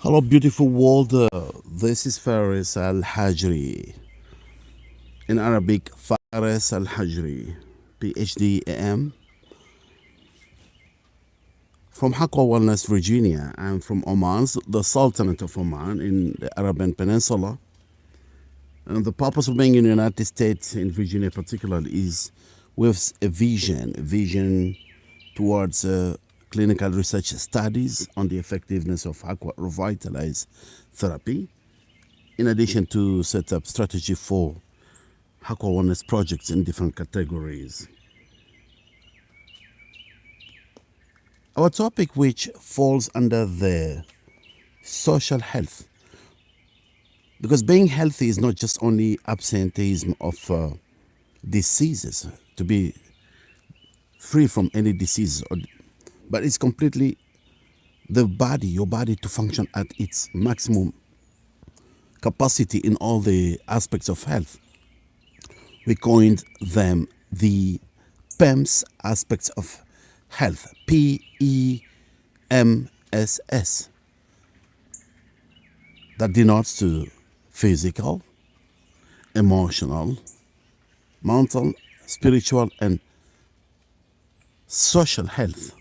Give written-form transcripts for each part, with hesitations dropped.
Hello, beautiful world. This is Faris AlHajri. In Arabic, Faris AlHajri, PhD AM. From Haqqa Wellness, Virginia. I'm from Oman, the Sultanate of Oman in the Arabian Peninsula. And the purpose of being in the United States, in Virginia particularly, is with a vision towards clinical research studies on the effectiveness of aqua revitalized therapy, in addition to set up strategy for aqua wellness projects in different categories. Our topic, which falls under the social health, because being healthy is not just only absenteeism of diseases, to be free from any diseases, but it's completely your body to function at its maximum capacity in all the aspects of health. We coined them the PEMS aspects of health, PEMSS. That denotes to physical, emotional, mental, spiritual, and social health.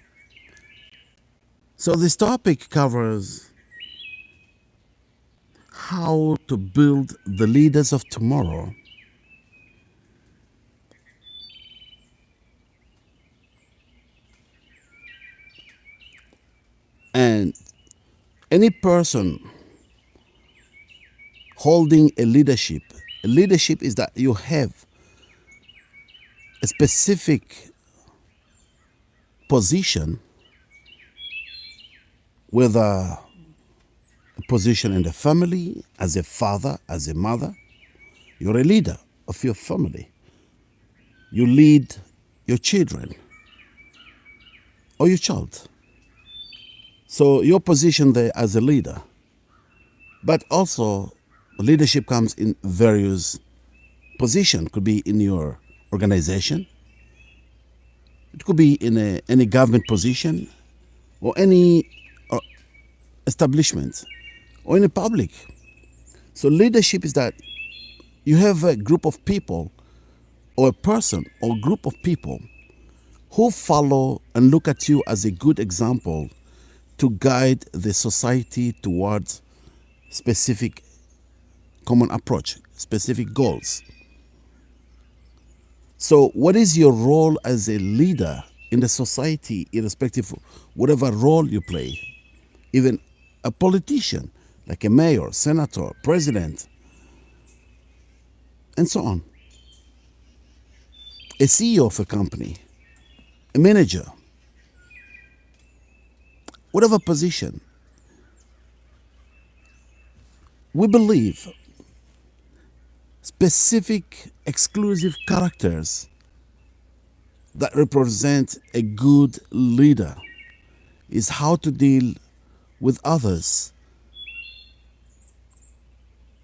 So this topic covers how to build the leaders of tomorrow, and any person holding a leadership is that you have a specific position, whether a position in the family, as a father, as a mother. You're a leader of your family. You lead your children or your child. So your position there as a leader. But also leadership comes in various positions. Could be in your organization. It could be in any government position or any establishment or in the public. So leadership is that you have a group of people or a person or group of people who follow and look at you as a good example to guide the society towards specific common approach, specific goals. So what is your role as a leader in the society, irrespective of whatever role you play? Even a politician, like a mayor, senator, president, and so on. A CEO of a company, a manager, whatever position. We believe specific exclusive characters that represent a good leader is how to deal with others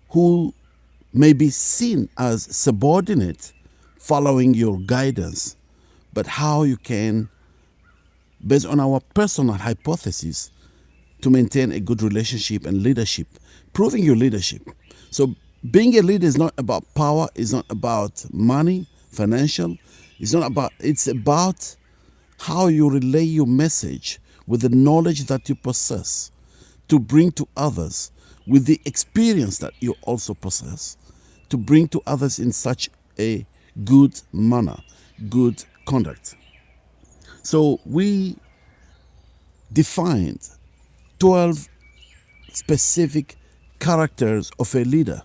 who may be seen as subordinate following your guidance, but how you can, based on our personal hypothesis, to maintain a good relationship and leadership, proving your leadership. So being a leader is not about power, it's not about money, financial, it's about how you relay your message with the knowledge that you possess to bring to others, with the experience that you also possess, to bring to others in such a good manner, good conduct. So we defined 12 specific characters of a leader,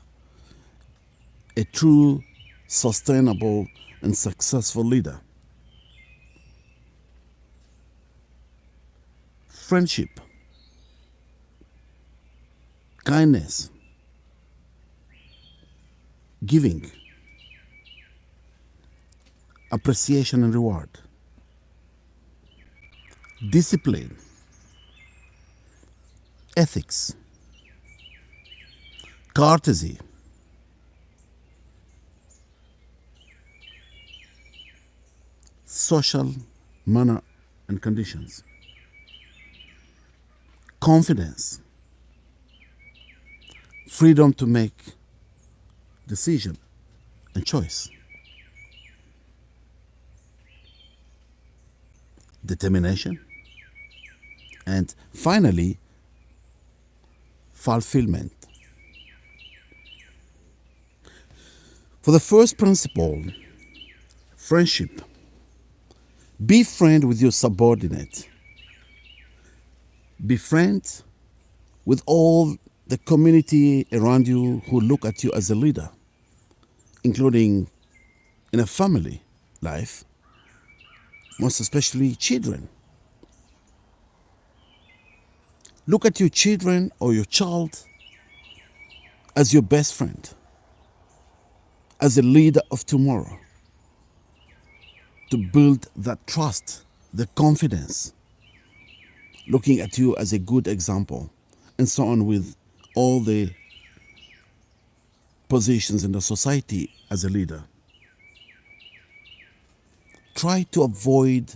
a true, sustainable, and successful leader. Friendship, kindness, giving, appreciation and reward, discipline, ethics, courtesy, social manner and conditions, confidence, freedom to make decision and choice, determination, and finally, fulfillment. For the first principle, friendship, be friend with your subordinate. Be friend with all the community around you who look at you as a leader, including in a family life, most especially children. Look at your children or your child as your best friend, as a leader of tomorrow, to build that trust, the confidence, looking at you as a good example, and so on with all the positions in the society as a leader. Try to avoid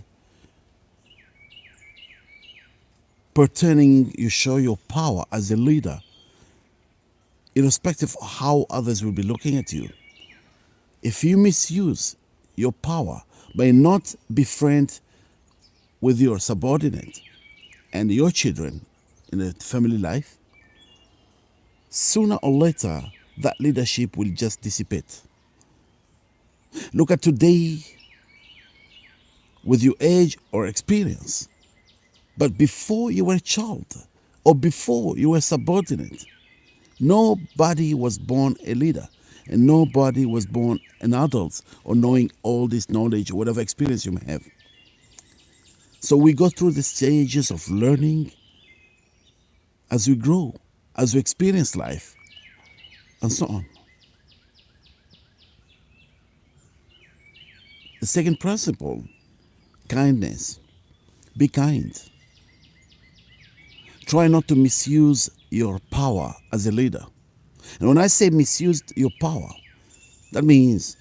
pretending you show your power as a leader, irrespective of how others will be looking at you. If you misuse your power by not befriend with your subordinate and your children in a family life, sooner or later that leadership will just dissipate. Look at today with your age or experience. But before you were a child or before you were subordinate, nobody was born a leader and nobody was born an adult or knowing all this knowledge or whatever experience you may have. So we go through the stages of learning as we grow, as we experience life, and so on. The second principle, kindness. Be kind. Try not to misuse your power as a leader. And when I say misuse your power, that means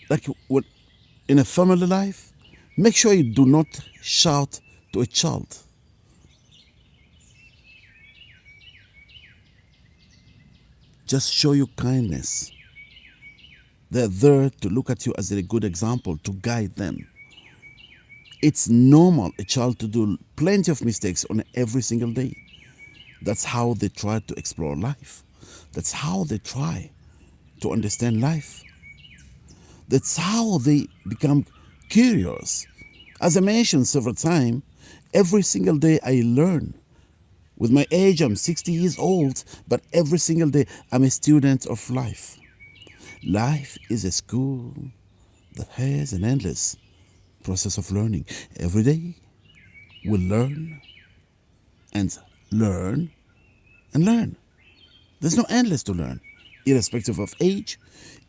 like in a family life, make sure you do not shout to a child. Just show you kindness. They're there to look at you as a good example, to guide them. It's normal a child to do plenty of mistakes on every single day. That's how they try to explore life. That's how they try to understand life. That's how they become curious. As I mentioned several times, every single day I learn. With my age, I'm 60 years old, but every single day I'm a student of life. Life is a school that has an endless process of learning. Every day we learn and learn and learn. There's no endless to learn, irrespective of age,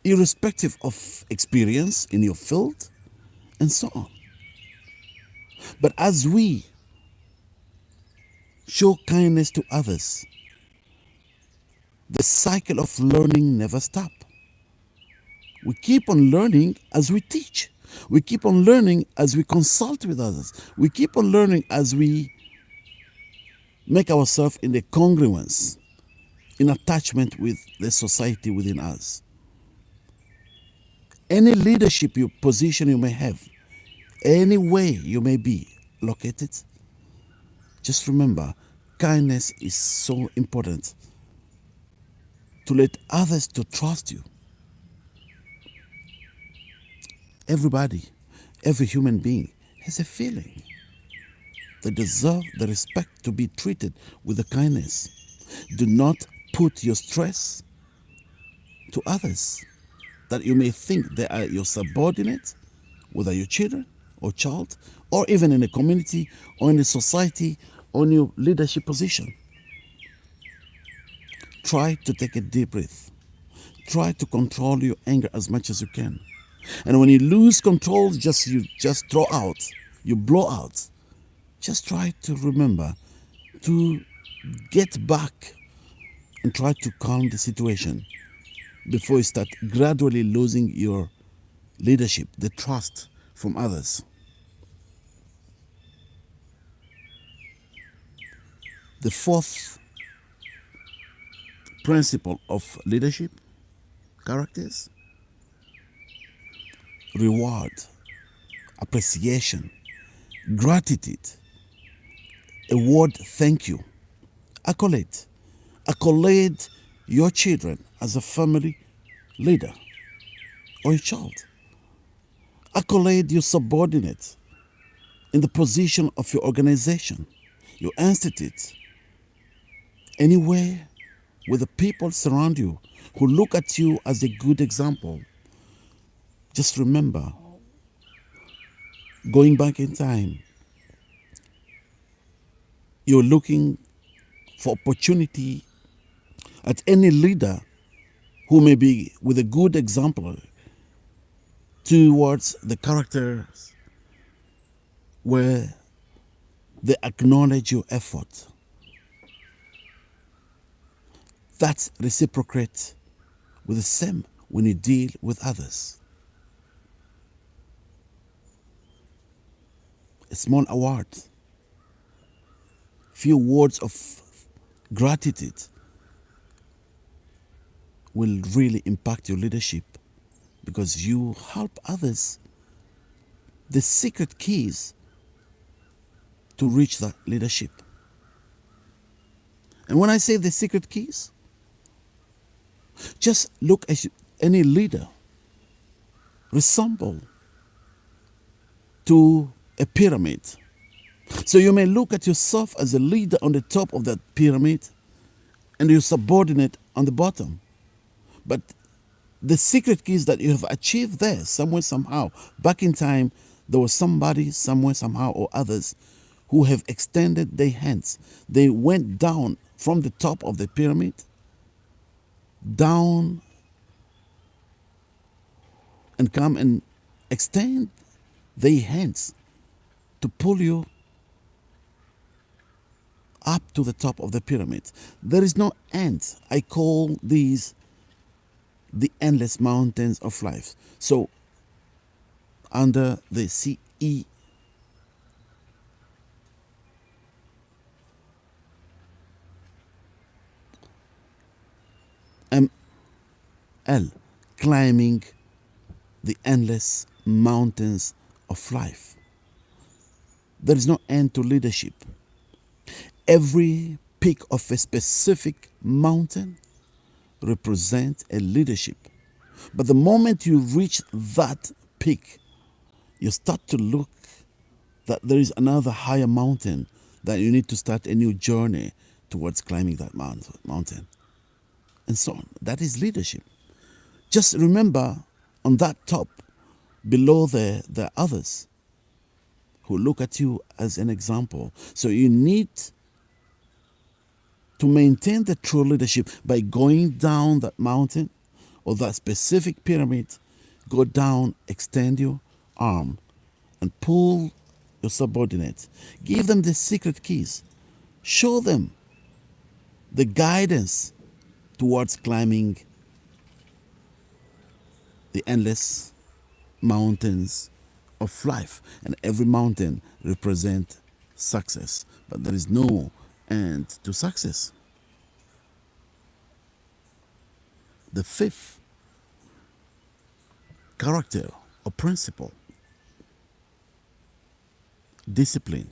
irrespective of experience in your field, and so on. But as we show kindness to others, the cycle of learning never stops. We keep on learning as we teach. We keep on learning as we consult with others. We keep on learning as we make ourselves in the congruence, in attachment with the society within us. Any leadership position you may have, any way you may be located, just remember, kindness is so important to let others to trust you. Everybody, every human being has a feeling. They deserve the respect to be treated with the kindness. Do not put your stress to others that you may think they are your subordinate, whether your children or child, or even in a community or in a society or in your leadership position. Try to take a deep breath. Try to control your anger as much as you can. And when you lose control, you just throw out, you blow out. Just try to remember to get back and try to calm the situation before you start gradually losing your leadership, the trust from others. The fourth principle of leadership characters: reward, appreciation, gratitude, a word thank you, accolade. Accolade your children as a family leader or your child. Accolade your subordinate in the position of your organization, your institute, anywhere where the people surround you who look at you as a good example. Just remember, going back in time, you're looking for opportunity at any leader who may be with a good example towards the characters where they acknowledge your effort. That's reciprocate with the same when you deal with others. A small award, few words of gratitude will really impact your leadership because you help others. The secret keys to reach that leadership. And when I say the secret keys, just look at any leader resemble to a pyramid. So you may look at yourself as a leader on the top of that pyramid and your subordinate on the bottom. But the secret key is that you have achieved there somewhere, somehow. Back in time, there was somebody somewhere, somehow, or others who have extended their hands. They went down from the top of the pyramid, down, and come and extend their hands to pull you up to the top of the pyramid. There is no end. I call these the endless mountains of life. So, under the CE, ML, climbing the endless mountains of life. There is no end to leadership. Every peak of a specific mountain represents a leadership. But the moment you reach that peak, you start to look that there is another higher mountain that you need to start a new journey towards climbing that mountain. And so on. That is leadership. Just remember, on that top, below there are others who look at you as an example. So you need to maintain the true leadership by going down that mountain or that specific pyramid. Go down, extend your arm, and pull your subordinates. Give them the secret keys. Show them the guidance towards climbing the endless mountains of life. And every mountain represents success. But there is no end to success. The fifth character or principle: discipline.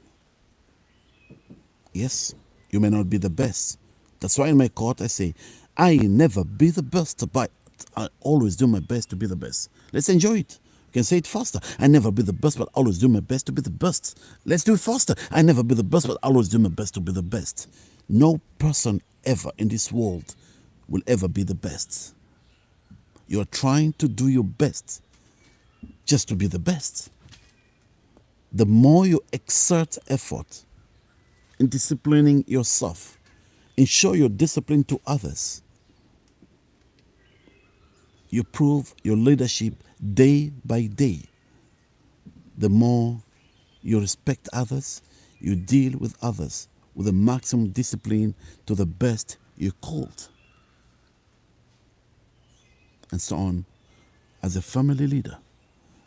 Yes, you may not be the best. That's why in my quote I say, I never be the best, but I always do my best to be the best. Let's enjoy it. You can say it faster. I never be the best, but always do my best to be the best. Let's do it faster. I never be the best, but always do my best to be the best. No person ever in this world will ever be the best. You're trying to do your best just to be the best. The more you exert effort in disciplining yourself, and show your discipline to others, you prove your leadership day by day. The more you respect others, you deal with others with the maximum discipline to the best you could. And so on as a family leader,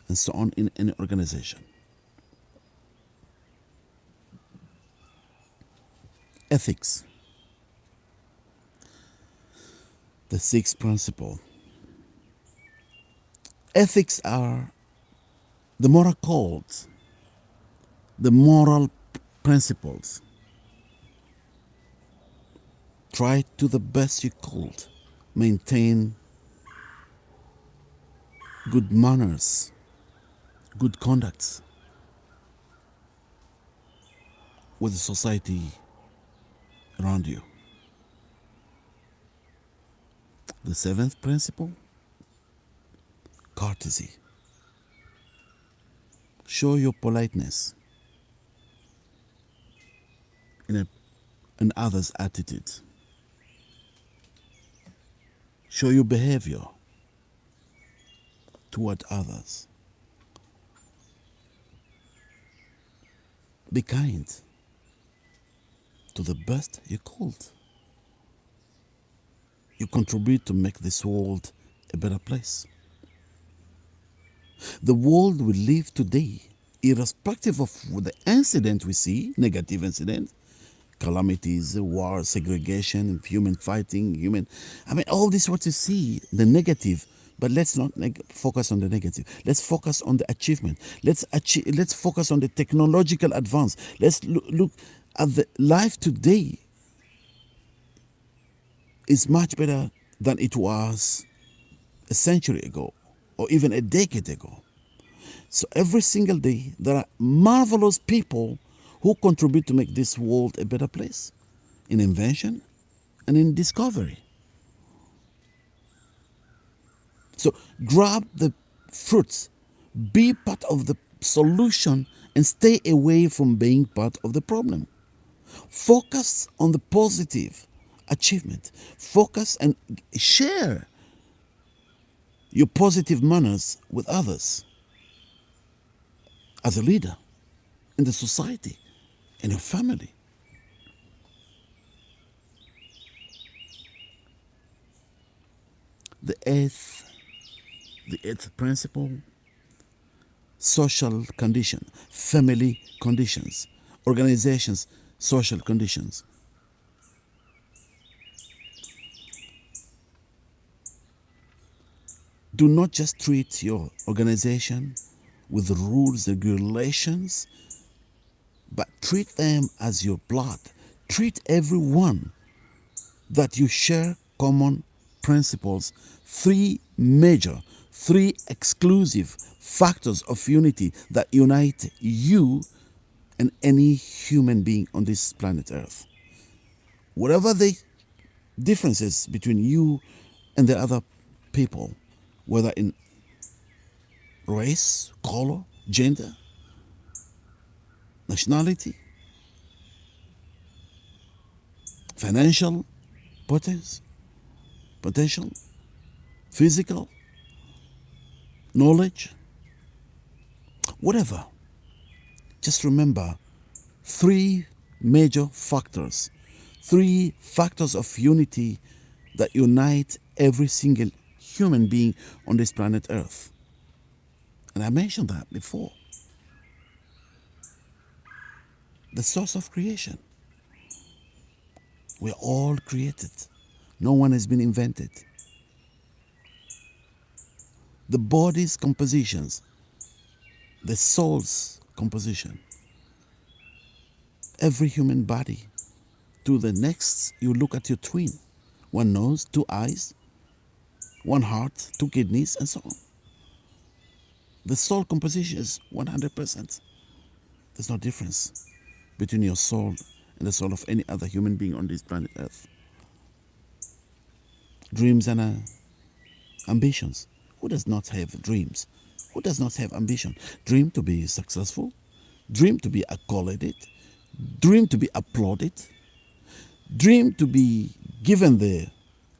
and so on in any organization. Ethics. The sixth principle. Ethics are the moral codes, the moral principles. Try to the best you could maintain good manners, good conducts with the society around you. The seventh principle, courtesy. Show your politeness in others' attitudes. Show your behavior toward others. Be kind to the best you could. You contribute to make this world a better place. The world we live today, irrespective of the incident we see, negative incidents, calamities, war, segregation, human fighting, all this what you see, the negative. But let's not focus on the negative. Let's focus on the achievement. Let's focus on the technological advance. Let's look at the life today is much better than it was a century ago or even a decade ago. So every single day there are marvelous people who contribute to make this world a better place in invention and in discovery. So grab the fruits, be part of the solution, and stay away from being part of the problem. Focus on the positive achievement. Focus and share your positive manners with others as a leader in the society, in your family. The eighth principle, social condition, family conditions, organizations, social conditions. Do not just treat your organization with rules, regulations, but treat them as your blood. Treat everyone that you share common principles. Three exclusive factors of unity that unite you and any human being on this planet Earth. Whatever the differences between you and the other people, whether in race, color, gender, nationality, financial potential, physical, knowledge, whatever. Just remember three major factors, three factors of unity that unite every single human being on this planet Earth. And I mentioned that before. The source of creation. We're all created. No one has been invented. The body's compositions, the soul's composition. Every human body. To the next, you look at your twin. One nose, two eyes, one heart, two kidneys, and so on. The soul composition is 100%. There's no difference between your soul and the soul of any other human being on this planet Earth. Dreams and ambitions. Who does not have dreams? Who does not have ambition? Dream to be successful, dream to be accoladed, dream to be applauded, dream to be given the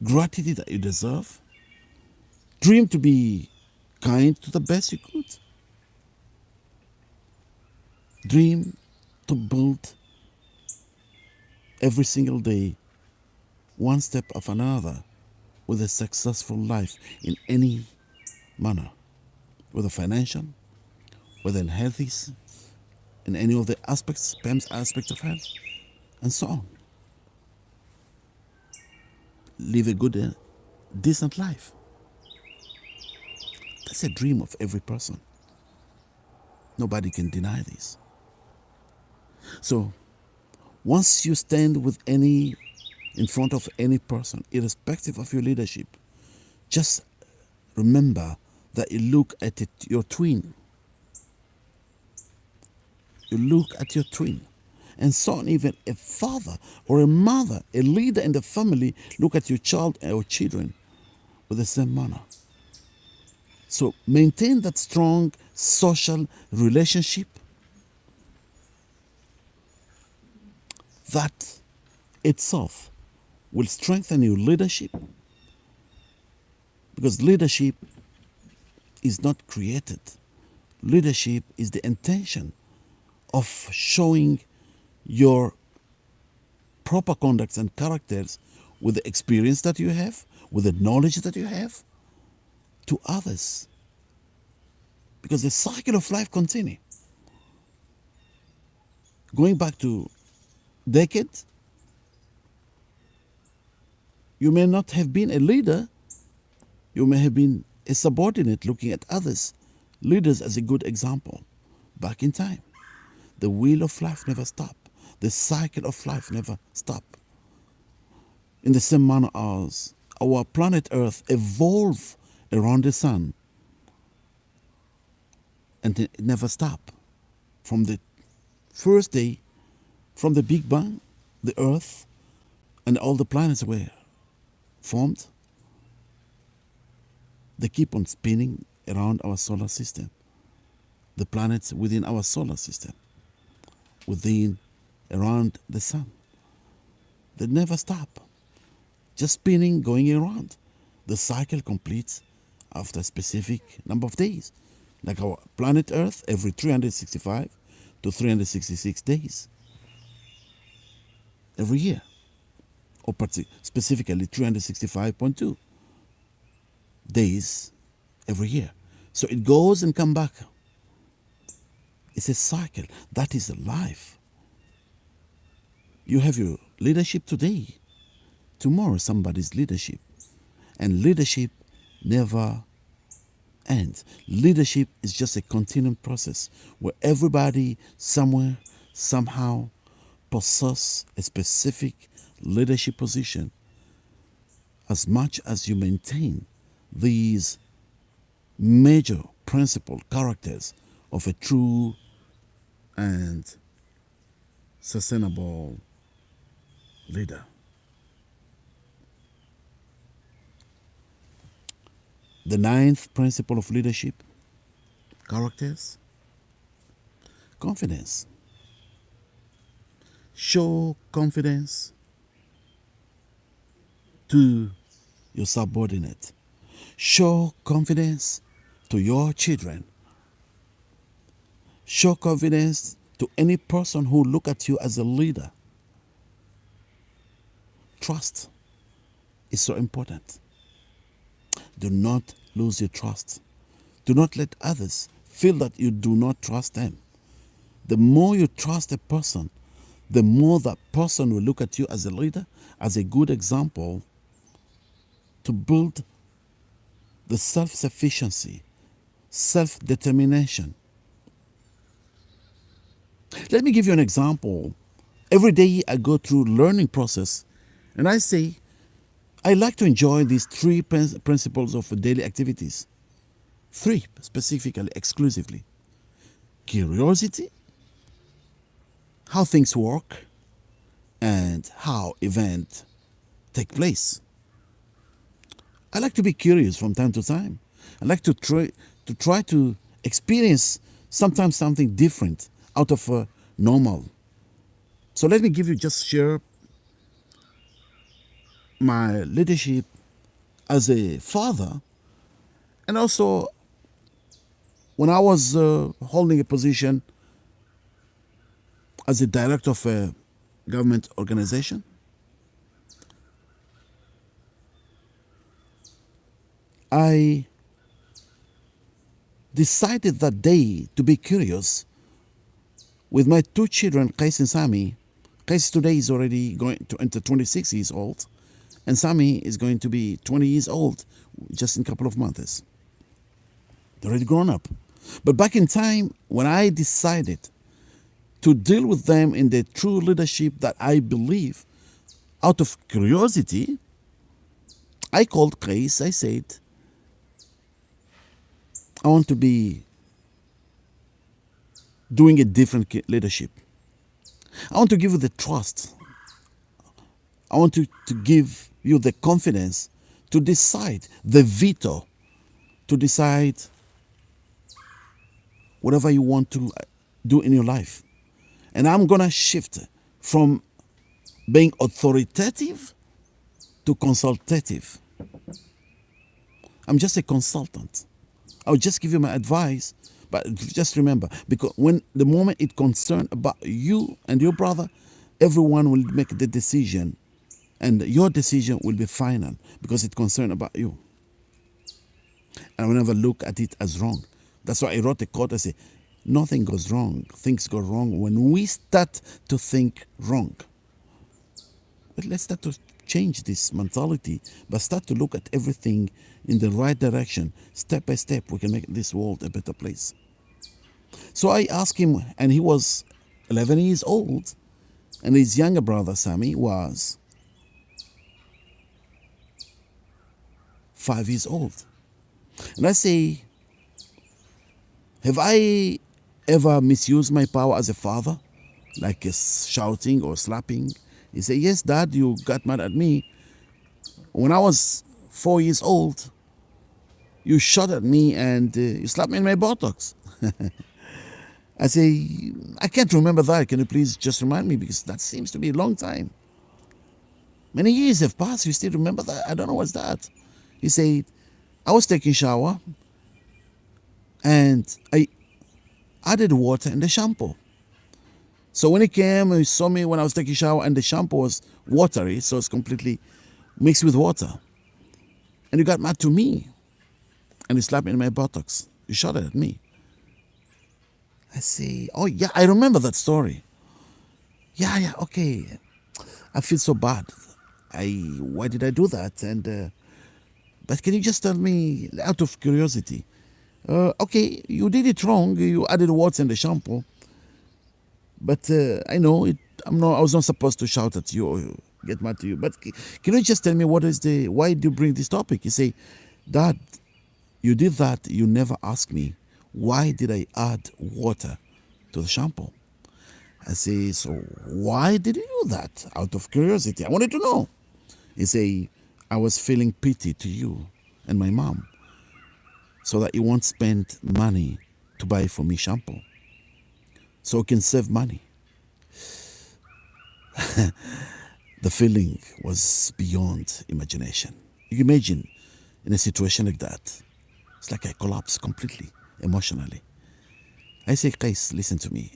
gratitude that you deserve, dream to be kind to the best you could, dream to build every single day one step of another with a successful life in any manner, whether financial, whether in health, in any of the aspects, PEM's aspects of health, and so on. Live a good decent life. That's a dream of every person. Nobody can deny this. So once you stand in front of any person, irrespective of your leadership, just remember that you look at your twin. You look at your twin. And so even a father or a mother, a leader in the family, look at your child or children with the same manner. So maintain that strong social relationship. That itself will strengthen your leadership, because leadership is not created. Leadership is the intention of showing your proper conducts and characters with the experience that you have, with the knowledge that you have, to others. Because the cycle of life continues. Going back to decades, you may not have been a leader, you may have been a subordinate looking at others, leaders as a good example. Back in time, the wheel of life never stops. The cycle of life never stops. In the same manner as our planet Earth evolved around the sun, and it never stopped. From the first day, from the Big Bang, the Earth and all the planets were formed. They keep on spinning around our solar system. The planets within our solar system, around the sun. They never stop. Just spinning, going around. The cycle completes after a specific number of days. Like our planet Earth, every 365 to 366 days. Every year. Or specifically 365.2 days every year. So it goes and comes back. It's a cycle. That is life. You have your leadership today. Tomorrow somebody's leadership. And leadership never ends. Leadership is just a continuing process where everybody somewhere, somehow possess a specific leadership position. As much as you maintain these major principal characters of a true and sustainable leader. The ninth principle of leadership, characters, confidence. Show confidence to your subordinate. Show confidence to your children. Show confidence to any person who look at you as a leader. Trust is so important. Do not lose your trust. Do not let others feel that you do not trust them. The more you trust a person, the more that person will look at you as a leader, as a good example to build the self-sufficiency, self-determination. Let me give you an example. Every day I go through learning process, and I say, I like to enjoy these three principles of daily activities. Three, specifically, exclusively. Curiosity, how things work, and how events take place. I like to be curious from time to time. I like to try to experience sometimes something different out of normal. So let me share my leadership as a father, and also when I was holding a position as a director of a government organization. I decided that day to be curious with my two children, Qais and Sami. Qais today is already going to enter 26 years old, And Sammy is going to be 20 years old just in a couple of months. They're already grown up. But back in time, when I decided to deal with them in the true leadership that I believe, out of curiosity, I called Qais. I said, I want to be doing a different leadership. I want to give you the trust. I want to give you the confidence to decide, the veto, to decide whatever you want to do in your life. And I'm going to shift from being authoritative to consultative. I'm just a consultant. I'll just give you my advice, but just remember, because when the moment it concerns about you and your brother, everyone will make the decision, and your decision will be final because it concerns about you. And I will never look at it as wrong. That's why I wrote a quote. I say, nothing goes wrong. Things go wrong when we start to think wrong. But let's start to change this mentality, but start to look at everything in the right direction. Step by step, we can make this world a better place. So I asked him, and he was 11 years old, and his younger brother, Sammy, was 5 years old. And I say, have I ever misused my power as a father? Like shouting or slapping? He said, yes, Dad, you got mad at me. When I was 4 years old, you shot at me and you slapped me in my buttocks. I say, I can't remember that. Can you please just remind me? Because that seems to be a long time. Many years have passed. You still remember that? I don't know what's that. He said, I was taking a shower and I added water in the shampoo. So when he came, he saw me when I was taking a shower and the shampoo was watery, so it's completely mixed with water. And he got mad to me and he slapped me in my buttocks. He shot at me. I say, oh yeah, I remember that story. Yeah, okay. I feel so bad. Why did I do that? And but can you just tell me, out of curiosity, okay, you did it wrong. You added water in the shampoo. But I know it. I was not supposed to shout at you or get mad to you. But can you just tell me why do you bring this topic? You say, Dad, you did that. You never asked me. Why did I add water to the shampoo? I say, so why did you do that? Out of curiosity. I wanted to know. He say, I was feeling pity to you and my mom so that you won't spend money to buy for me shampoo. So you can save money. The feeling was beyond imagination. You can imagine in a situation like that. It's like I collapsed completely, emotionally. I say, Qais, listen to me.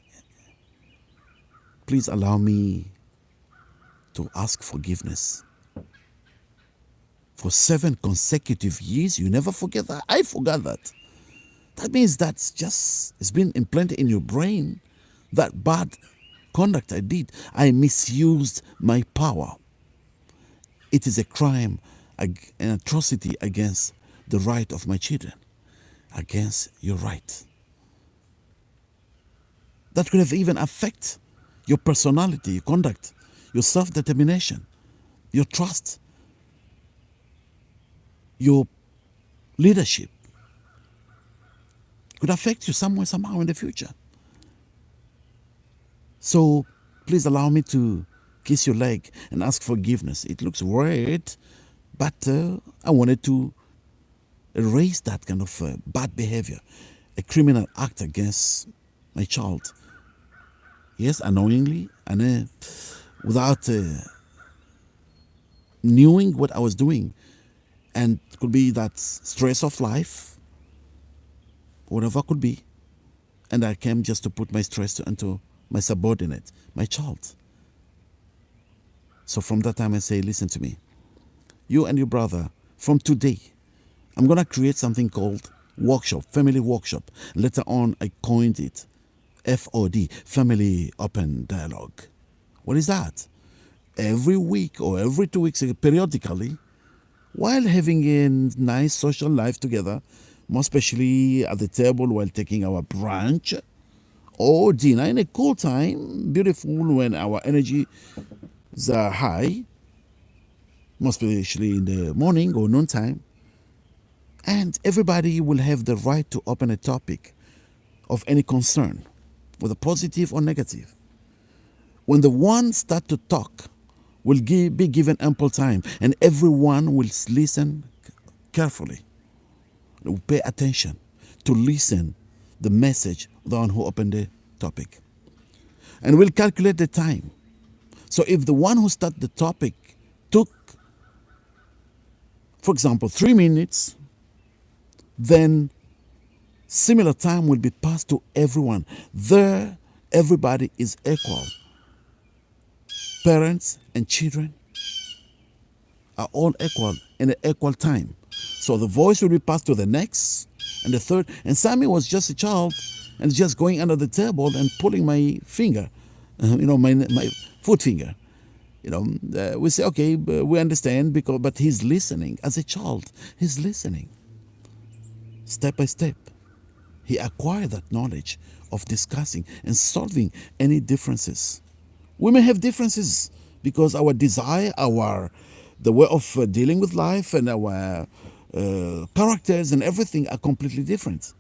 Please allow me to ask forgiveness. For 7 consecutive years, you never forget that. I forgot that. That means it's been implanted in your brain. That bad conduct I did, I misused my power. It is a crime, an atrocity against the right of my children, against your right. That could have even affected your personality, your conduct, your self-determination, your trust, your leadership. Could affect you somewhere, somehow in the future. So please allow me to kiss your leg and ask forgiveness. It looks weird, but I wanted to erase that kind of bad behavior, a criminal act against my child. Yes, unknowingly, and without knowing what I was doing. And it could be that stress of life, whatever it could be. And I came just to put my stress into my subordinate, my child. So from that time I say, listen to me. You and your brother, from today, I'm going to create something called workshop, family workshop. Later on, I coined it FOD, Family Open Dialogue. What is that? every week or every 2 weeks, periodically, while having a nice social life together, more especially at the table while taking our brunch or dinner in a cool time, beautiful when our energies are high, more especially in the morning or noontime. And everybody will have the right to open a topic of any concern, whether positive or negative. When the one start to talk, will be given ample time, and everyone will listen carefully. They will pay attention to listen the message of the one who opened the topic. And we'll calculate the time. So if the one who started the topic took, for example, 3 minutes, then similar time will be passed to everyone. There, everybody is equal. Parents and children are all equal in an equal time. So the voice will be passed to the next and the third. And Sammy was just a child and just going under the table and pulling my finger, my foot finger. We say, okay, we understand, but he's listening. As a child, he's listening. Step by step, he acquired that knowledge of discussing and solving any differences. We may have differences because our desire, the way of dealing with life and our characters and everything are completely different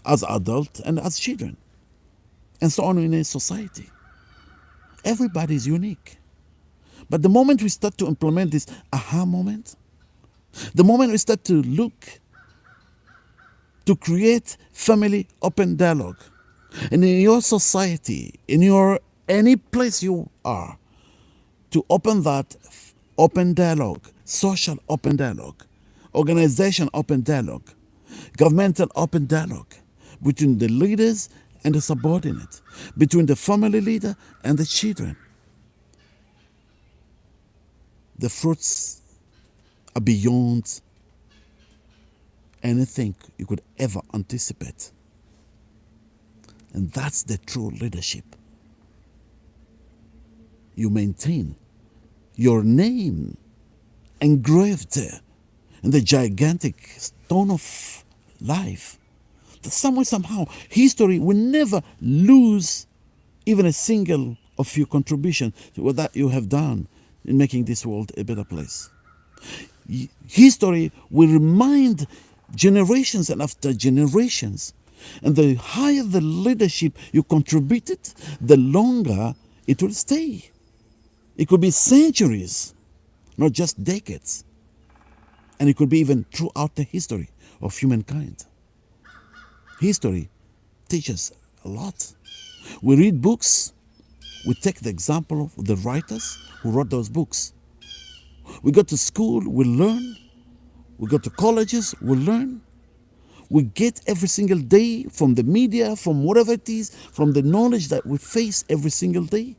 as adults and as children. And so on in a society. Everybody is unique. But the moment we start to implement this aha moment, the moment we start to look to create family open dialogue, and in your society, any place you are, to open that open dialogue, social open dialogue, organization open dialogue, governmental open dialogue between the leaders and the subordinate, between the family leader and the children. The fruits are beyond anything you could ever anticipate. And that's the true leadership. You maintain your name engraved there in the gigantic stone of life. That somewhere, somehow, history will never lose even a single of your contribution to what that you have done in making this world a better place. History will remind generations and after generations, and the higher the leadership you contributed, the longer it will stay. It could be centuries, not just decades. And it could be even throughout the history of humankind. History teaches a lot. We read books, we take the example of the writers who wrote those books. We go to school, we learn. We go to colleges, we learn. We get every single day from the media, from whatever it is, from the knowledge that we face every single day.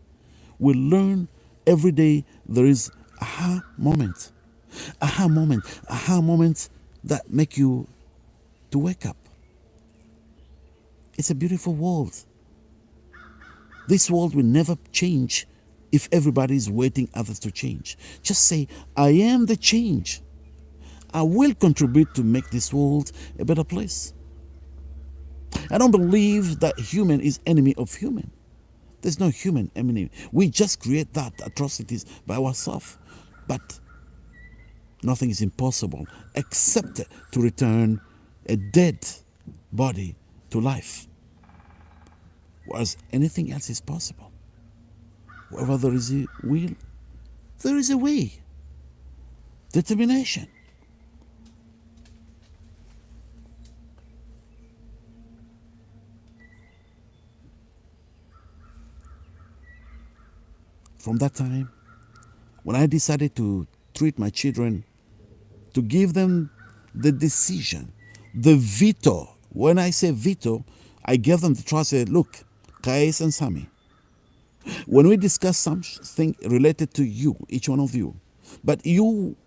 We learn every day. There is aha moment that make you to wake up. It's a beautiful world. This world will never change if everybody is waiting others to change. Just say, I am the change. I will contribute to make this world a better place. I don't believe that human is enemy of human. There's no human enemy. We just create that atrocities by ourselves. But nothing is impossible except to return a dead body to life. Whereas anything else is possible. Wherever there is a will, there is a way. Determination. From that time, when I decided to treat my children, to give them the decision, the veto. When I say veto, I gave them the trust. I said, look, Kais and Sami, when we discuss something related to you, each one of you, but you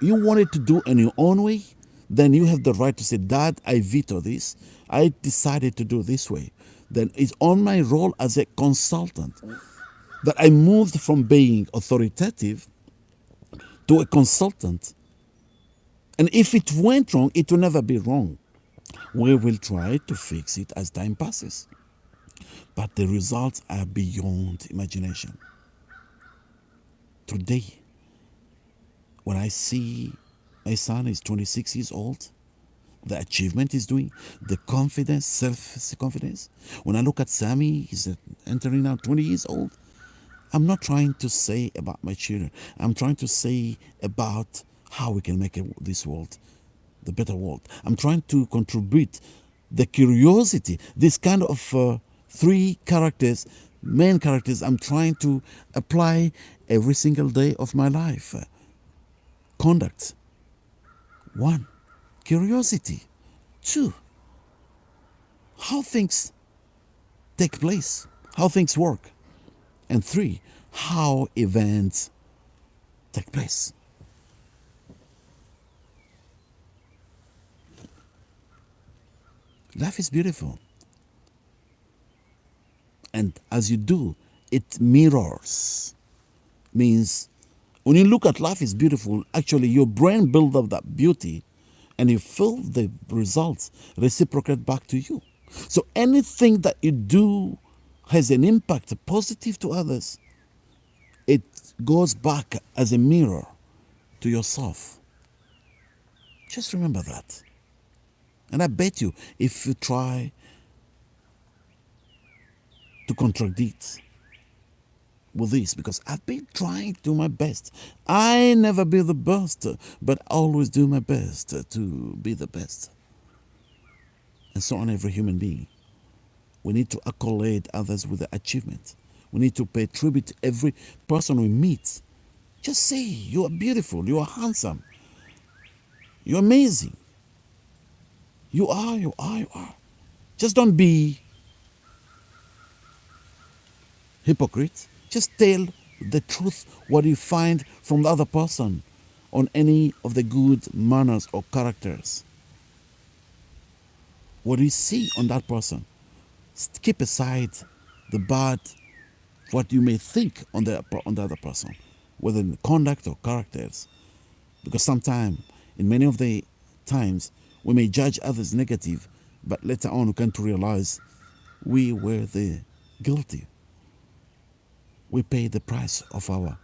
wanted to do in your own way, then you have the right to say, Dad, I veto this. I decided to do this way. Then it's on my role as a consultant that I moved from being authoritative to a consultant. And if it went wrong, it will never be wrong. We will try to fix it as time passes. But the results are beyond imagination. Today, when I see my son is 26 years old, the achievement he's doing, the confidence, self-confidence. When I look at Sammy, he's entering now 20 years old. I'm not trying to say about my children. I'm trying to say about how we can make this world the better world. I'm trying to contribute the curiosity, this kind of three characters, main characters, I'm trying to apply every single day of my life. Conduct. 1. Curiosity. 2. How things take place, how things work. And 3. How events take place. Life is beautiful. And as you do, it mirrors. Means when you look at life is beautiful, actually your brain builds up that beauty and you feel the results reciprocate back to you. So anything that you do has an impact positive to others. It goes back as a mirror to yourself. Just remember that. And I bet you, if you try to contradict with this, because I've been trying to do my best. I never be the best, but always do my best to be the best. And so on every human being. We need to accolade others with their achievement. We need to pay tribute to every person we meet. Just say, you are beautiful, you are handsome, you're amazing. You are. Just don't be hypocrite. Just tell the truth, what you find from the other person on any of the good manners or characters. What do you see on that person? Keep aside the bad, what you may think on the other person, whether in conduct or characters. Because sometimes, in many of the times, we may judge others negative, but later on we come to realize we were the guilty. We pay the price of our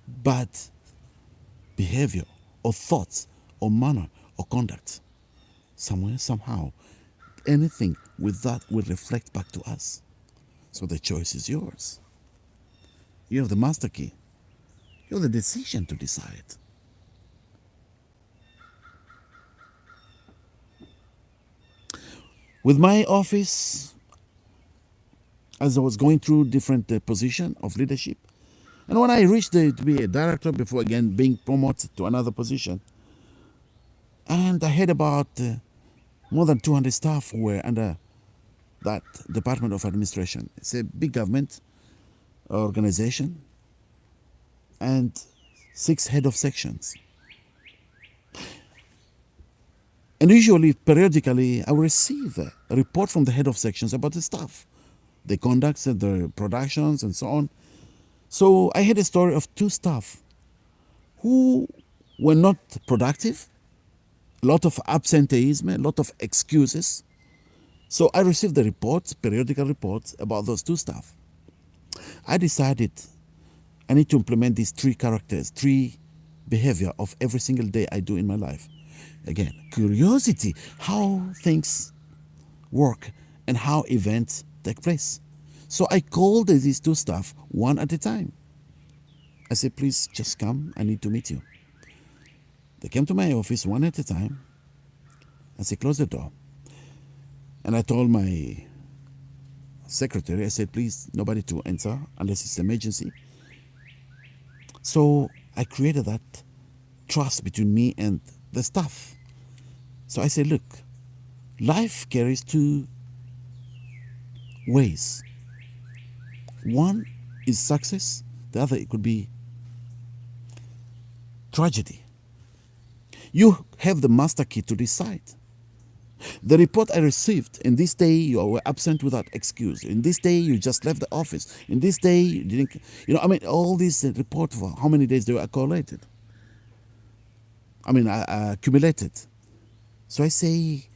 bad behavior or thoughts or manner or conduct. Somewhere, somehow, anything with that will reflect back to us. So the choice is yours. You have the master key. You have the decision to decide. With my office, as I was going through different position of leadership, and when I reached to be a director before again being promoted to another position, and I had about more than 200 staff who were under that Department of Administration. It's a big government organization, and 6 head of sections. And usually, periodically, I will receive a report from the head of sections about the staff, the conducts, the productions, and so on. So I had a story of 2 staff who were not productive, a lot of absenteeism, a lot of excuses. So I received the reports, periodical reports about those 2 staff. I decided I need to implement these 3 characters, 3 behavior of every single day I do in my life. Again, curiosity, how things work and how events take place. So I called these 2 staff one at a time. I said, please just come, I need to meet you. They came to my office one at a time. I said, close the door. And I told my secretary, I said, please, nobody to enter unless it's an emergency. So I created that trust between me and the staff. So I said, look, life carries 2 ways. One is success, the other it could be tragedy. You have the master key to decide. The report I received, in this day you were absent without excuse. In this day you just left the office. In this day you didn't, all these reports for how many days they were accumulated. Accumulated. So I say,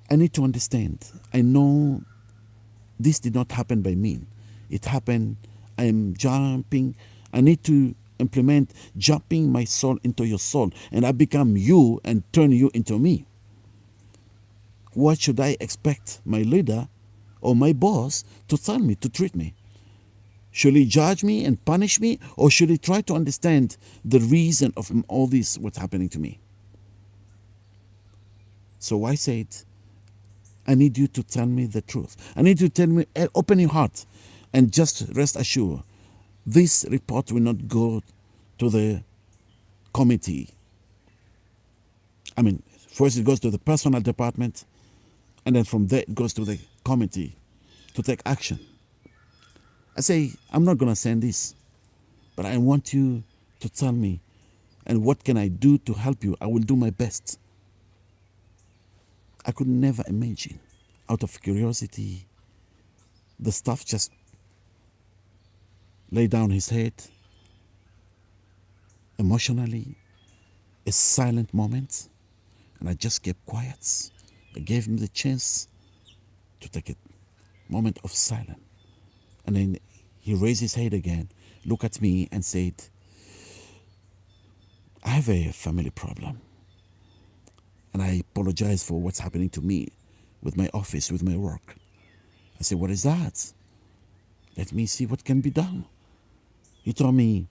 I need to understand. I know this did not happen by me. It happened, I am jumping. I need to implement jumping my soul into your soul. And I become you and turn you into me. What should I expect my leader or my boss to tell me, to treat me? Should he judge me and punish me? Or should he try to understand the reason of all this, what's happening to me? So I said, I need you to tell me the truth. I need you to tell me, open your heart and just rest assured, this report will not go to the committee. First it goes to the personal department, and then from there it goes to the committee to take action. I say, I'm not going to send this, but I want you to tell me, and what can I do to help you? I will do my best. I could never imagine, out of curiosity, the staff just lay down his head, emotionally, a silent moment, and I just kept quiet. I gave him the chance to take a moment of silence. And then he raised his head again, looked at me and said, I have a family problem. And I apologize for what's happening to me with my office, with my work. I said, what is that? Let me see what can be done. He told me,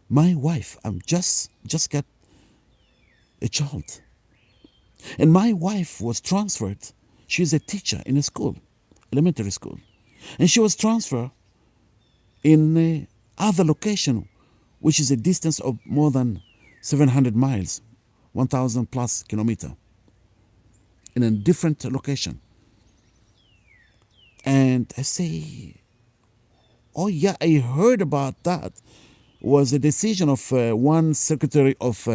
my wife, I'm just got a child. And my wife was transferred. She's a teacher in a school, elementary school. And she was transferred in other location, which is a distance of more than 700 miles, 1,000 plus kilometers, in a different location. And I say, oh yeah, I heard about that. Was a decision of one secretary of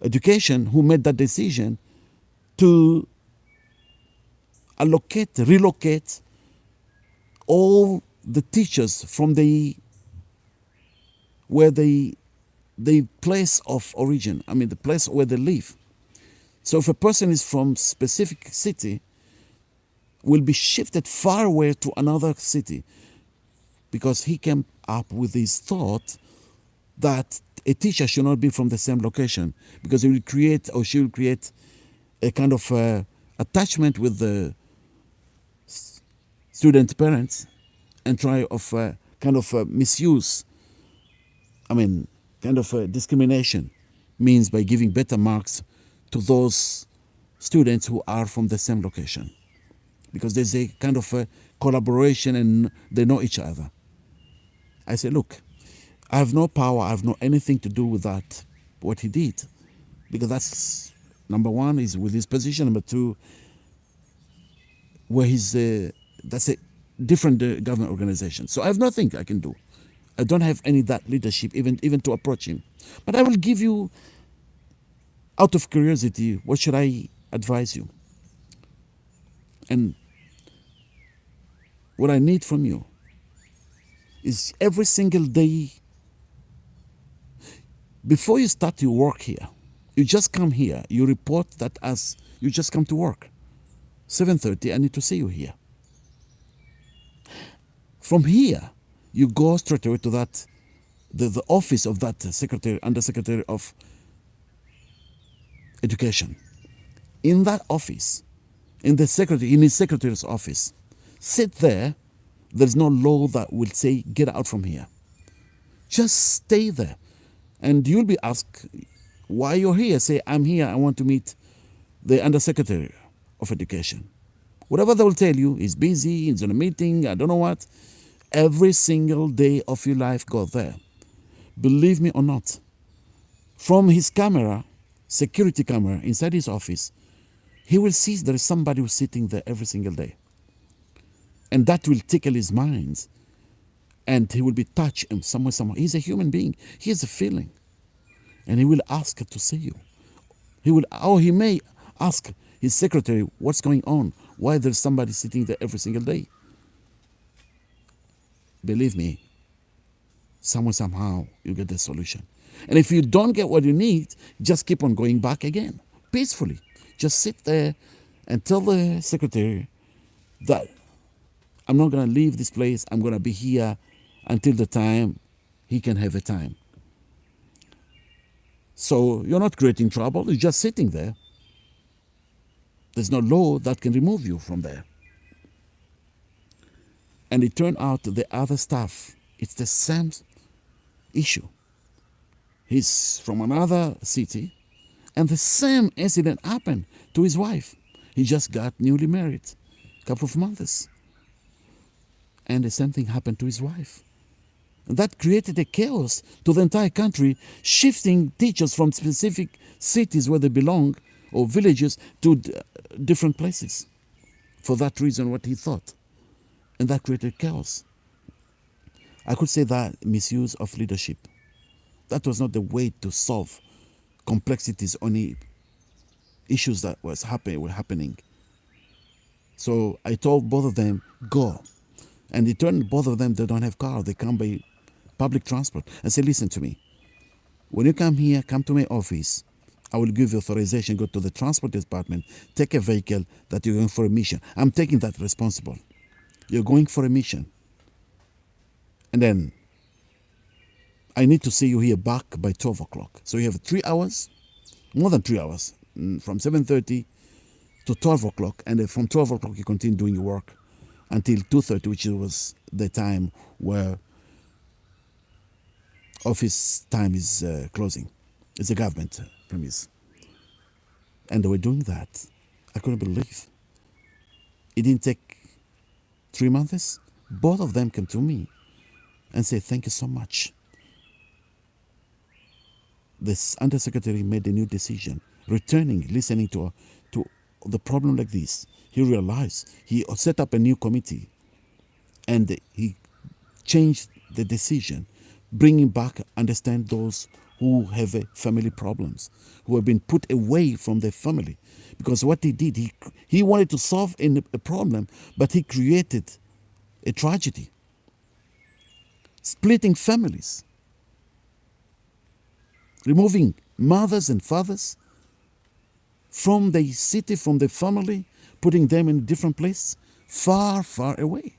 education who made that decision to relocate all the teachers from the place of origin, the place where they live. So if a person is from specific city, will be shifted far away to another city, because he came up with this thought that a teacher should not be from the same location, because he will create, or she will create, a kind of attachment with the student parents and try of misuse, discrimination, means by giving better marks to those students who are from the same location, because there's a kind of collaboration and they know each other. I say, look, I have no power, I have no anything to do with that, what he did, because that's, number one, is with his position. Number two, where he's, that's a different government organization. So I have nothing I can do. I don't have any that leadership, even to approach him. But I will give you, out of curiosity, what should I advise you? And what I need from you is every single day, before you start your work here, you just come here, you report that as you just come to work. 7:30, I need to see you here. From here, you go straight away to that, the office of that secretary, undersecretary of education. In that office, in his secretary's office, sit there. There's no law that will say, get out from here. Just stay there. And you'll be asked why you're here. Say, I'm here, I want to meet the undersecretary of education. Whatever they will tell you, he's busy, he's in a meeting, I don't know what. Every single day of your life, go there. Believe me or not, from his camera, security camera inside his office, he will see there is somebody who's sitting there every single day. And that will tickle his mind. And he will be touched in some way, somehow. He's a human being. He has a feeling. And he will ask to see you. He may ask, his secretary, what's going on? Why there's somebody sitting there every single day? Believe me, somewhere, somehow, you get the solution. And if you don't get what you need, just keep on going back again, peacefully. Just sit there and tell the secretary that I'm not going to leave this place. I'm going to be here until the time he can have a time. So you're not creating trouble. You're just sitting there. There's no law that can remove you from there. And it turned out the other staff, it's the same issue. He's from another city, and the same incident happened to his wife. He just got newly married a couple of months. And the same thing happened to his wife. And that created a chaos to the entire country, shifting teachers from specific cities where they belong, or villages, to different places. For that reason, what he thought. And that created chaos. I could say that misuse of leadership. That was not the way to solve complexities, only issues that were happening. So I told both of them, go. And it turned both of them, they don't have car. They come by public transport. I said, listen to me. When you come here, come to my office. I will give you authorization, go to the transport department, take a vehicle that you're going for a mission. I'm taking that responsible. You're going for a mission. And then I need to see you here back by 12 o'clock. So you have 3 hours, more than 3 hours, from 7:30 to 12 o'clock. And then from 12 o'clock, you continue doing your work until 2:30, which was the time where office time is closing. It's a government premise. And they were doing that. I couldn't believe. It didn't take 3 months. Both of them came to me and said, thank you so much. This undersecretary made a new decision, returning, listening to the problem like this. He realized, he set up a new committee, and he changed the decision, bringing back, understand those who have family problems, who have been put away from their family. Because what he did, he wanted to solve a problem, but he created a tragedy, splitting families, removing mothers and fathers from the city, from the family, putting them in a different place, far, far away.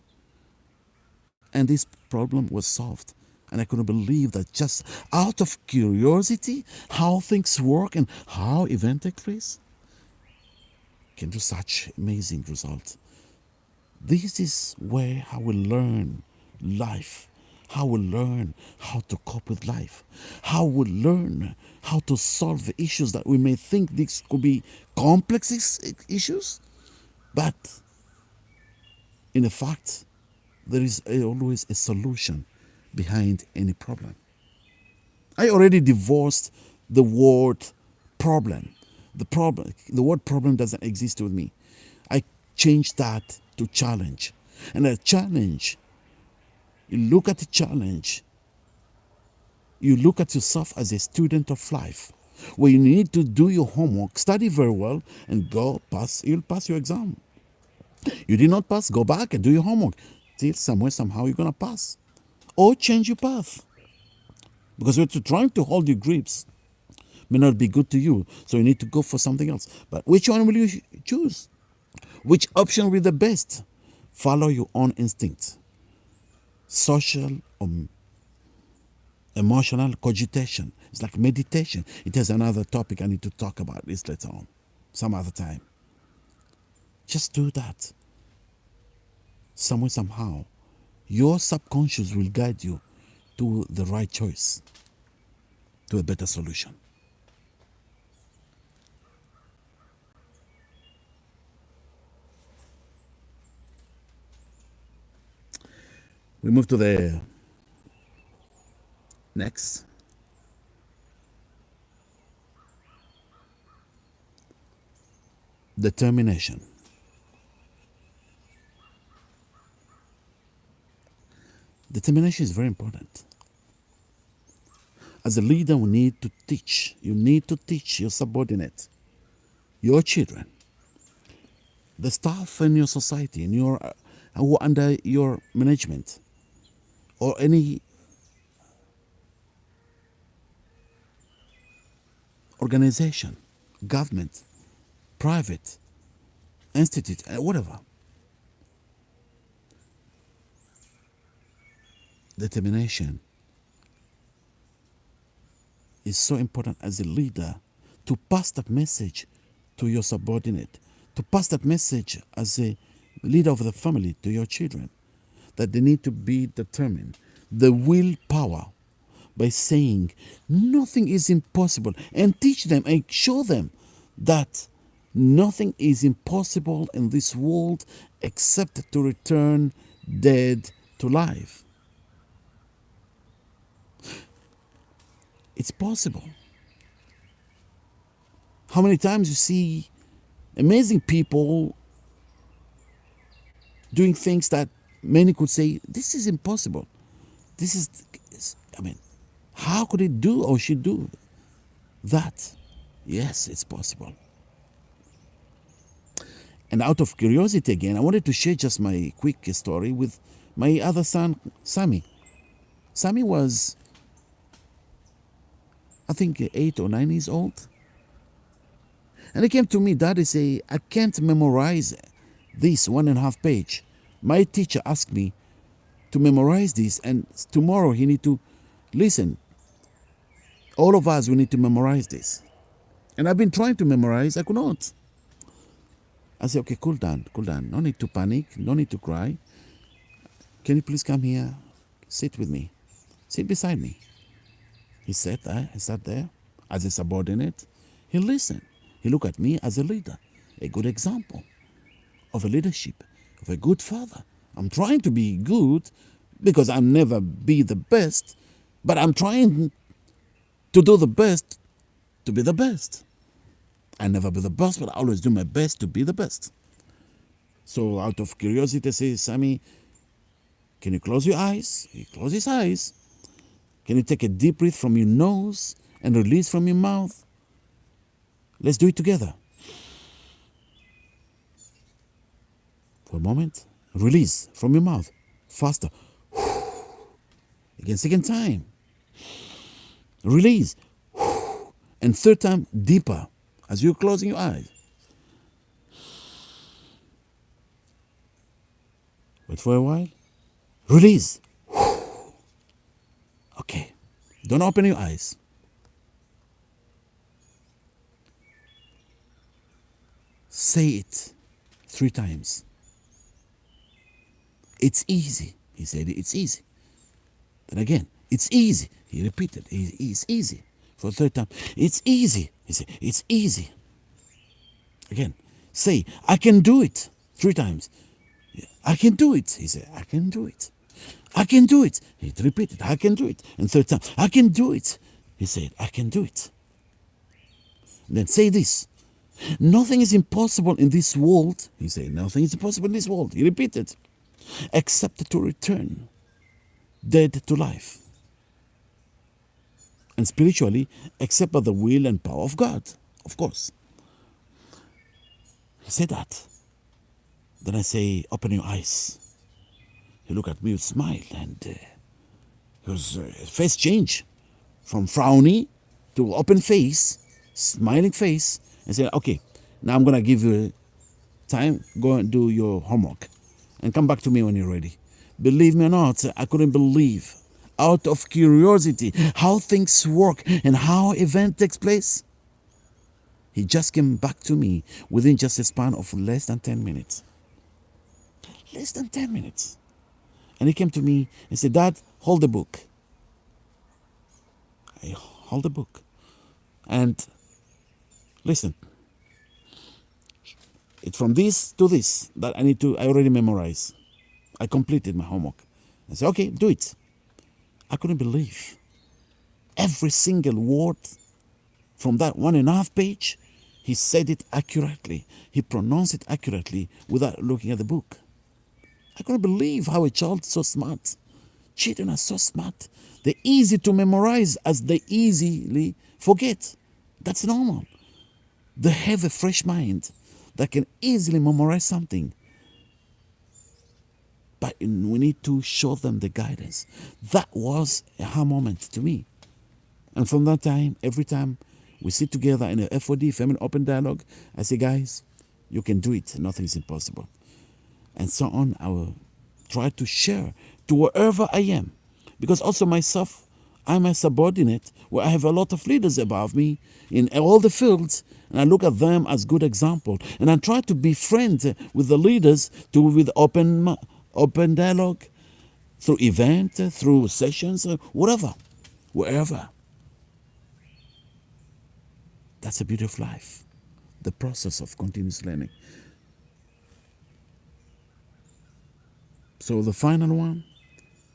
And this problem was solved. And I couldn't believe that, just out of curiosity, how things work and how events take place, can do such amazing result. This is where I will learn life, how we learn how to cope with life, how we learn how to solve the issues that we may think these could be complex issues, but in fact, there is always a solution behind any problem. I already divorced the word problem. The word problem doesn't exist with me. I changed that to challenge. And a challenge, you look at the challenge, you look at yourself as a student of life, where you need to do your homework, study very well, and you'll pass your exam. You did not pass, go back and do your homework. Till somewhere, somehow you're going to pass. Or change your path. Because what you're trying to hold your grips may not be good to you, so you need to go for something else. But which one will you choose? Which option will be the best? Follow your own instinct. Social or emotional cogitation. It's like meditation. It has another topic I need to talk about this later on, some other time. Just do that. Somewhere, somehow, your subconscious will guide you to the right choice, to a better solution. We move to the next. Determination. Determination is very important. As a leader, we need to teach. You need to teach your subordinate, your children, the staff in your society, in your who are under your management, or any organization, government, private, institute, whatever. Determination is so important as a leader to pass that message to your subordinate, to pass that message as a leader of the family to your children, that they need to be determined. The willpower by saying nothing is impossible, and teach them and show them that nothing is impossible in this world except to return dead to life. It's possible. How many times you see amazing people doing things that many could say, this is impossible. This is, how could it do or she do that? Yes, it's possible. And out of curiosity again, I wanted to share just my quick story with my other son, Sammy. Sammy was, I think, 8 or 9 years old. And he came to me, Daddy, say, I can't memorize this 1.5 page. My teacher asked me to memorize this, and tomorrow he need to listen. All of us, we need to memorize this. And I've been trying to memorize, I could not. I said, okay, cool down. No need to panic, no need to cry. Can you please come here, sit with me, sit beside me. He sat there as a subordinate. He listened. He looked at me as a leader, a good example of a leadership, of a good father. I'm trying to be good because I'll never be the best, but I'm trying to do the best to be the best. I never be the best, but I always do my best to be the best. So out of curiosity, I say, Sammy, can you close your eyes? He closed his eyes. Can you take a deep breath from your nose and release from your mouth? Let's do it together. For a moment, release from your mouth. Faster. Again, second time. Release. And third time, deeper, as you're closing your eyes. Wait for a while. Release. Okay. Don't open your eyes. Say it 3 times. It's easy. He said it's easy. Then again, it's easy. He repeated, it's easy. For the 3rd time, it's easy. He said, it's easy. Again, say, I can do it 3 times. I can do it. He said, I can do it. I can do it. He repeated, I can do it. And 3rd time, I can do it. He said, I can do it. And then say this. Nothing is impossible in this world. He said, nothing is impossible in this world. He repeated, except to return dead to life. And spiritually, except by the will and power of God, of course. He said that. Then I say, open your eyes. He looked at me with a smile, and his face changed from frowny to open face, smiling face, and said, okay, now I'm going to give you time. Go and do your homework and come back to me when you're ready. Believe me or not, I couldn't believe, out of curiosity, how things work and how event takes place. He just came back to me within just a span of less than 10 minutes. Less than 10 minutes. And he came to me and said, Dad, hold the book. I hold the book. And listen, it's from this to this that I already memorize. I completed my homework. I said, okay, do it. I couldn't believe every single word from that 1.5 page. He said it accurately. He pronounced it accurately without looking at the book. I couldn't believe how a child is so smart. Children are so smart. They're easy to memorize as they easily forget. That's normal. They have a fresh mind. that can easily memorize something. But we need to show them the guidance. That was a aha moment to me. And from that time, every time we sit together in a FOD, Feminine Open Dialogue, I say, guys, you can do it. Nothing is impossible. And so on, I will try to share to wherever I am. Because also myself, I'm a subordinate where I have a lot of leaders above me in all the fields, and I look at them as good example. And I try to be friends with the leaders with open dialogue, through event, through sessions, whatever, wherever. That's the beauty of life, the process of continuous learning. So the final one,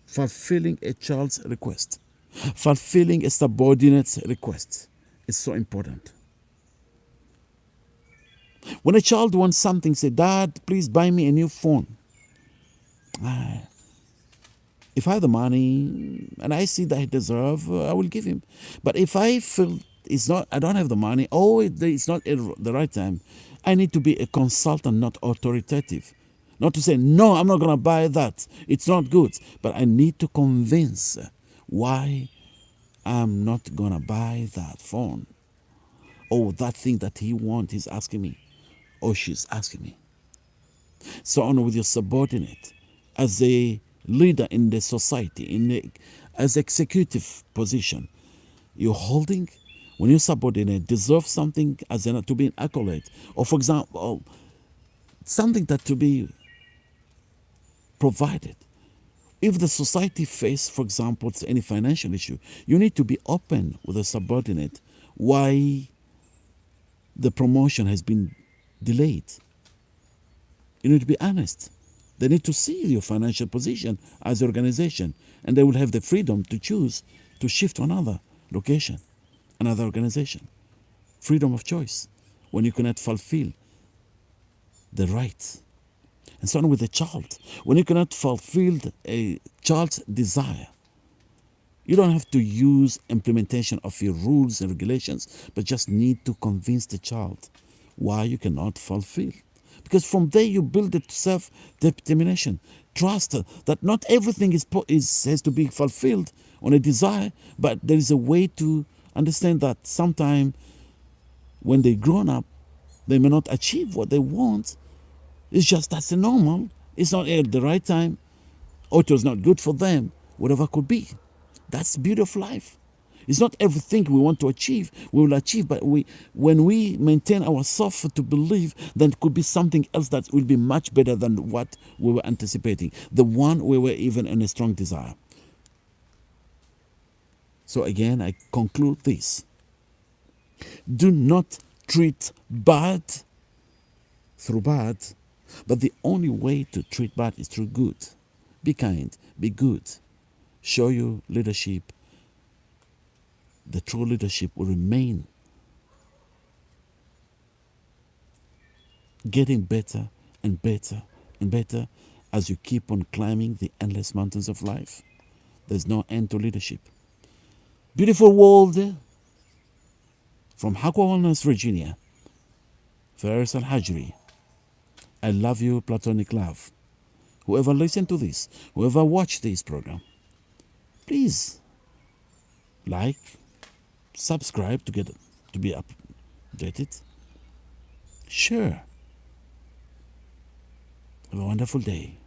fulfilling a child's request. Fulfilling a subordinate's request is so important. When a child wants something, say, Dad, please buy me a new phone. If I have the money and I see that he deserves, I will give him. But if I feel I don't have the money, or it's not the right time, I need to be a consultant, not authoritative. Not to say, no, I'm not going to buy that. It's not good. But I need to convince why I'm not going to buy that phone. Or that thing that he wants, he's asking me. Or she's asking me. So on with your subordinate. As a leader in the society, as executive position, you're holding, when your subordinate deserves something to be an accolade. Or for example, something that to be provided. If the society face, for example, any financial issue, you need to be open with the subordinate why the promotion has been delayed. You need to be honest. They need to see your financial position as an organization, and they will have the freedom to choose to shift to another location, another organization. Freedom of choice when you cannot fulfill the rights. And so on with the child. When you cannot fulfill a child's desire, you don't have to use implementation of your rules and regulations, but just need to convince the child why you cannot fulfill. Because from there you build it self-determination. Trust that not everything has to be fulfilled on a desire, but there is a way to understand that sometime when they're grown up, they may not achieve what they want. It's just that's normal. It's not at the right time, or it was not good for them, whatever could be. That's the beauty of life. It's not everything we want to achieve, we will achieve, but when we maintain ourselves to believe, then it could be something else that will be much better than what we were anticipating, the one we were even in a strong desire. So again, I conclude this. Do not treat bad through bad, but the only way to treat bad is through good. Be kind, be good. Show your leadership. The true leadership will remain getting better and better and better as you keep on climbing the endless mountains of life. There's no end to leadership. Beautiful world from Hakwa Wellness, Virginia. Faris AlHajri. I love you, platonic love. Whoever listened to this, whoever watched this program, please like, subscribe to be updated. Share. Have a wonderful day.